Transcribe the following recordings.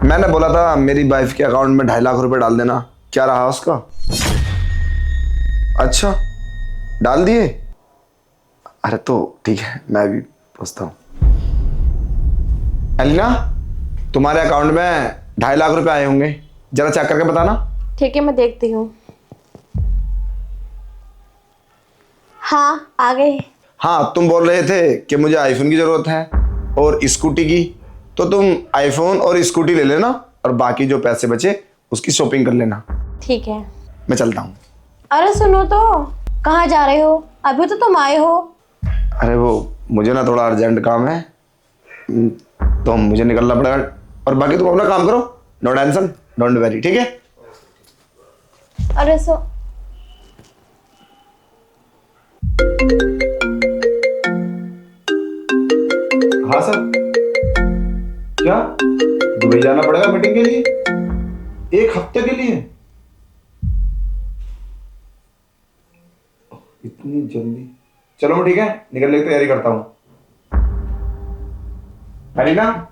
मैंने बोला था मेरी वाइफ के अकाउंट में 2.5 लाख रुपए डाल देना, क्या रहा उसका? अच्छा, डाल दिए? अरे तो ठीक है, मैं भी पूछता हूँ। एलिना, तुम्हारे अकाउंट में 2.5 लाख रुपए आए होंगे, जरा चेक करके बताना। ठीक है, मैं देखती हूँ। हाँ, आ गए। हाँ, तुम बोल रहे थे कि मुझे आईफोन की जरूरत है और स्कूटी की, तो तुम आईफोन और स्कूटी ले लेना और बाकी जो पैसे बचे उसकी शॉपिंग कर लेना। ठीक है। मैं चलता हूँ। अरे सुनो तो, कहाँ जा रहे हो? अभी तो तुम आए हो। अरे वो मुझे ना थोड़ा अर्जेंट काम है, तो मुझे निकलना पड़ेगा। और बाकी तुम अपना काम करो, नो टेंशन, डोंट वरी, ठीक है? अरे हाँ सर। क्या दुबई जाना पड़ेगा मीटिंग के लिए? 1 हफ्ते के लिए? इतनी जल्दी? चलो ठीक है, निकलने की तैयारी करता हूँ। ना,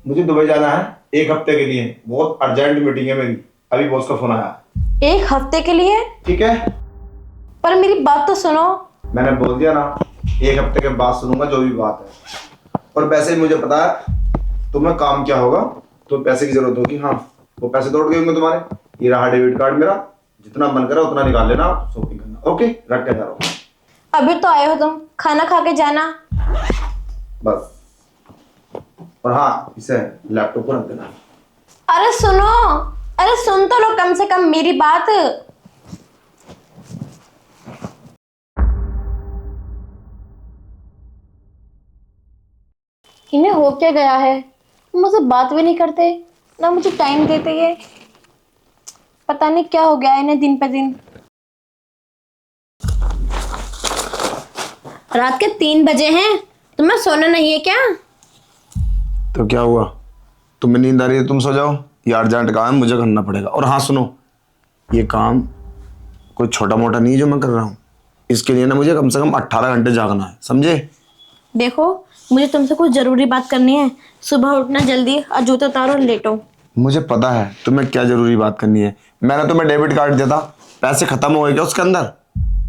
मुझे दुबई जाना है 1 हफ्ते के लिए, बहुत अर्जेंट मीटिंग है मेरी, अभी बॉस का फोन आया। 1 हफ्ते के लिए? ठीक है, पर मेरी बात तो सुनो। मैंने बोल दिया ना, 1 हफ्ते के बाद सुनूंगा जो भी बात है। और वैसे ही मुझे पता है तुम्हें काम क्या होगा, तो पैसे की जरूरत होगी। हाँ, वो पैसे दौड़ गए होंगे तुम्हारे। ये रहा डेबिट कार्ड मेरा, जितना मन करे उतना निकाल लेना, शॉपिंग करना। ओके, रख के जा रहा हूँ। अभी तो आए हो तुम, खाना खा के जाना। बस। और हाँ, इसे लैपटॉप पर रख देना। अरे सुनो, अरे सुन तो लो कम से कम मेरी बात। इन्हें हो क्या गया है? मुझसे बात भी नहीं करते, ना मुझे टाइम देते ये। पता नहीं क्या हो गया है इन्हें दिन पे दिन। रात के 3 बजे हैं, तुम्हें सोना नहीं है क्या? तो क्या हुआ, तुम्हें नींद आ रही है, तुम सो जाओ। ये अर्जेंट काम है, मुझे करना पड़ेगा। और हाँ सुनो, ये काम कोई छोटा मोटा नहीं है जो मैं कर रहा हूँ। इसके लिए ना मुझे कम से कम 18 घंटे जागना है, समझे? देखो, मुझे तुमसे कुछ जरूरी बात करनी है। सुबह उठना जल्दी और जूते उतारो और लेटो। मुझे पता है तुम्हें क्या जरूरी बात करनी है। मैंने तुम्हें डेबिट कार्ड दिया था, पैसे खत्म हो गए क्या उसके अंदर?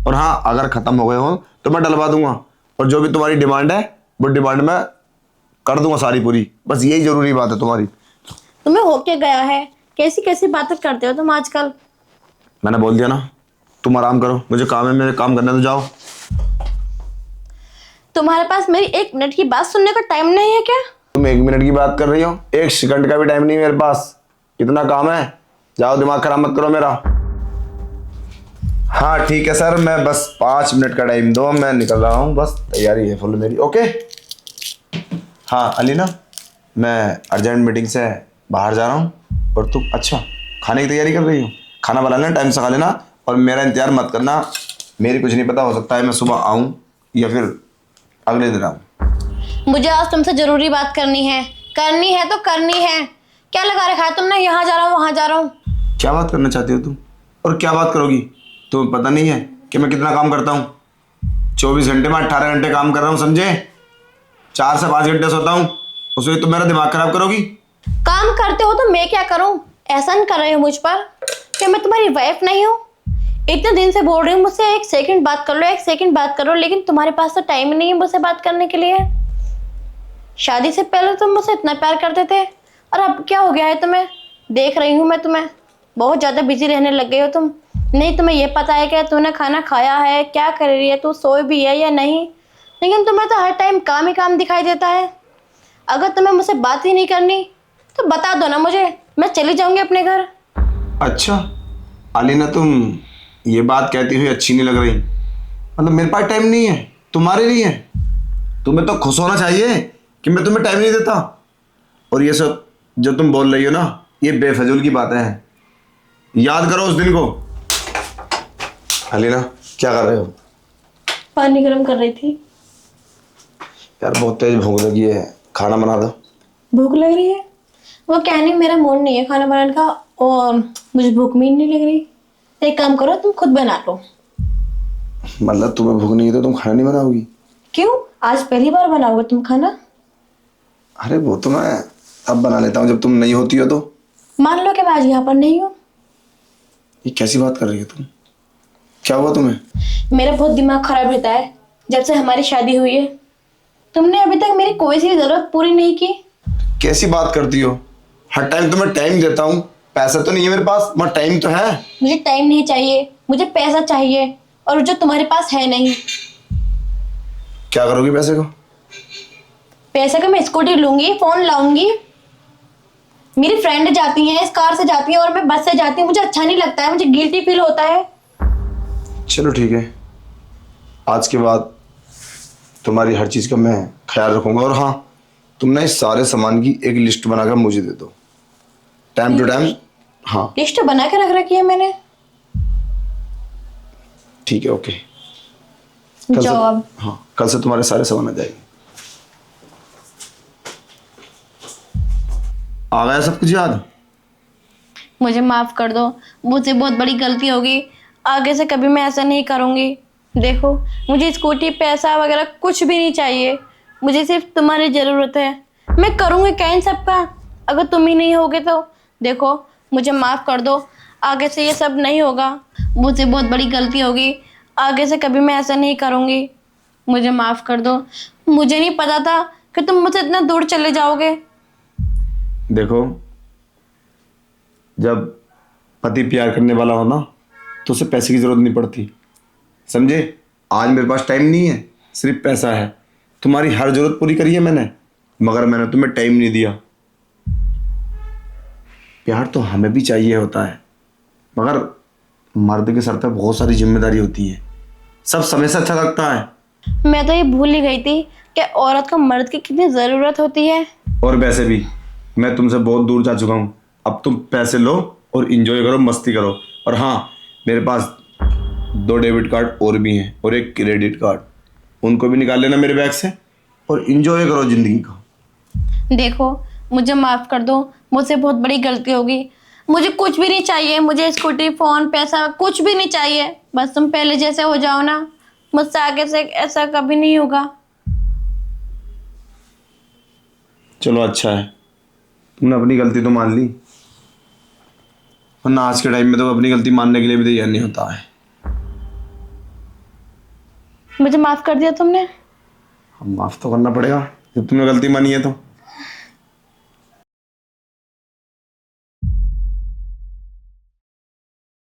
और हाँ, अगर खत्म हो गए हो तो मैं डलवा दूंगा, और जो भी तुम्हारी डिमांड है वो डिमांड मैं कर दूंगा सारी पूरी। बस यही जरूरी बात है तुम्हारी। तुम्हें हो क्या गया है? कैसी कैसी बातें करते हो तुम आजकल। मैंने बोल दिया ना, तुम आराम करो, मुझे काम है, मेरे काम करने तो जाओ। तुम्हारे पास मेरी 1 मिनट की बात सुनने का टाइम नहीं है क्या? तुम 1 मिनट की बात कर रही हो, 1 सेकंड का भी टाइम नहीं मेरे पास। इतना काम है, जाओ, दिमाग खराब मत करो मेरा। हाँ ठीक है सर, मैं बस 5 मिनट का टाइम दो, मैं निकल रहा हूँ, बस तैयारी है फुल मेरी। ओके। हाँ अलीना, मैं अर्जेंट मीटिंग से बाहर जा रहा हूँ। और तुम अच्छा खाने की तैयारी कर रही हो? खाना बना लेना, टाइम से खा लेना, और मेरा इंतजार मत करना। मेरी कुछ नहीं पता, हो सकता है मैं सुबह आऊँ या फिर अगले दिन आऊँ। मुझे आज तुमसे जरूरी बात करनी है। करनी है तो करनी है। क्या लगा रखा है तुमने, यहाँ जा रहा हूँ वहां जा रहा हूँ? क्या बात करना चाहती हो तुम, और क्या बात करोगी? तुम्हें पता नहीं है कि मैं कितना काम करता हूँ? 24 घंटे में 18 घंटे काम कर रहा हूँ, समझे? 4 से 5 घंटे सोता हूँ, उसमें तुम मेरा दिमाग खराब करोगी? काम करते हो तो मैं क्या करूँ? ऐसा नहीं कर रहे हो मुझ पर कि मैं तुम्हारी वाइफ नहीं हूँ? इतने दिन से बोल रही हूँ मुझसे 1 सेकंड बात कर लो, 1 सेकंड बात करो, लेकिन तुम्हारे पास तो टाइम ही नहीं है मुझसे बात करने के लिए। शादी से पहले तुम मुझसे इतना प्यार करते थे, और अब क्या हो गया है तुम्हें? देख रही हूँ मैं तुम्हें, बहुत ज़्यादा बिजी रहने लग गई हो तुम। नहीं तुम्हें ये पता है कि तूने खाना खाया है, क्या कर रही है, तू सोई भी है या नहीं, लेकिन तुम्हें तो हर टाइम काम ही काम दिखाई देता है। अगर तुम्हें मुझसे बात ही नहीं करनी तो बता दो ना मुझे, मैं चली जाऊंगी अपने घर। अच्छा अलीना, तुम ये बात कहती हुई अच्छी नहीं लग रही। मतलब मेरे पास टाइम नहीं है तुम्हारे लिए? तुम्हें तो खुश होना चाहिए कि मैं तुम्हें टाइम नहीं देता। और ये सब जो तुम बोल रही हो ना, ये बेफजूल की बातें हैं। याद करो उस दिन को। अलीना, क्या कर रहे हो? पानी गर्म कर रही थी। यार बहुत तेज भूख लगी है, खाना बना दो। भूख लग रही है? वो क्या नहीं, मेरा मूड नहीं है खाना बनाने का, और मुझे भूख भी नहीं लग रही। एक काम करो, तुम खुद बना लो। मतलब तुम्हें भूख नहीं है तो तुम खाना नहीं बनाओगी? क्यों, आज पहली बार बनाओगे तुम खाना? अरे वो तो मैं अब बना लेता हूँ जब तुम नहीं होती हो तो। मान लो कि मैं आज यहाँ पर नहीं हूँ। ये कैसी बात कर रही हो तुम? क्या हुआ तुम्हें? मेरा बहुत दिमाग खराब रहता है जब से हमारी शादी हुई है। तुमने अभी तक मेरी कोई सी जरूरत पूरी नहीं की। कैसी बात करती हो? हर टाइम तुम्हें टाइम देता हूँ, पैसा तो नहीं है मेरे पास मगर टाइम तो है। मुझे टाइम नहीं चाहिए, मुझे पैसा चाहिए, और जो तुम्हारे पास है नहीं। क्या करोगी पैसे को? पैसे का मैं स्कूटी लूंगी, फोन लाऊंगी। मेरी फ्रेंड जाती हैं इस कार से जाती हैं और मैं बस से जाती हूँ। मुझे अच्छा नहीं लगता है, मुझे गिल्टी फील होता है। चलो ठीक है, आज के बाद तुम्हारी हर चीज़ का मैं ख्याल रखूंगा। और हाँ, तुम ना इस सारे सामान की एक लिस्ट बनाकर मुझे दे दो टाइम टू टाइम। हाँ लिस्ट बना के रख रखी है मैंने। ठीक है, ओके। जाओ अब। हाँ, कल से तुम्हारे सारे सामान आ जाएंगे। आ गया सब कुछ याद? मुझे माफ कर दो, मुझसे बहुत बड़ी गलती होगी। आगे से कभी मैं ऐसा नहीं करूंगी। देखो, मुझे स्कूटी, पैसा वगैरह कुछ भी नहीं चाहिए। मुझे सिर्फ तुम्हारी जरूरत है। मैं करूंगी क्या इन सब का, अगर तुम ही नहीं होगे तो। देखो, मुझे माफ कर दो, आगे से ये सब नहीं होगा। मुझसे बहुत बड़ी गलती होगी, आगे से कभी मैं ऐसा नहीं करूंगी। मुझे माफ कर दो। मुझे नहीं पता था कि तुम मुझसे इतना दूर चले जाओगे। देखो, जब पति प्यार करने वाला हो ना तो उसे पैसे की जरूरत नहीं पड़ती, समझे? आज मेरे पास टाइम नहीं है, सिर्फ पैसा है। तुम्हारी हर जरूरत पूरी करी है मैंने, मगर मैंने तुम्हें टाइम नहीं दिया। प्यार तो हमें भी चाहिए होता है, मगर मर्द के सर पे बहुत सारी जिम्मेदारी होती है। सब समय से अच्छा लगता है। मैं तो ये भूल ही गई थी कि औरत को मर्द की कितनी ज़रूरत होती है। और वैसे भी मैं तुमसे बहुत दूर जा चुका हूँ। अब तुम पैसे लो और इंजॉय करो, मस्ती करो। और हाँ, मेरे पास 2 डेबिट कार्ड और भी हैं और एक क्रेडिट कार्ड, उनको भी निकाल लेना मेरे बैग से और इंजॉय करो ज़िंदगी को। देखो, मुझे माफ़ कर दो, मुझसे बहुत बड़ी गलती होगी। मुझे कुछ भी नहीं चाहिए, मुझे स्कूटी, फ़ोन, पैसा कुछ भी नहीं चाहिए। बस तुम पहले जैसे हो जाओ ना, मुझसे आगे से ऐसा कभी नहीं होगा। चलो अच्छा है, तुमने अपनी गलती तो मान ली, वरना आज के टाइम में तो अपनी गलती मानने के लिए भी तैयार नहीं होता है। मुझे माफ़ कर दिया तुमने। अब माफ़ तो करना पड़ेगा जब तुमने गलती मानी है तो।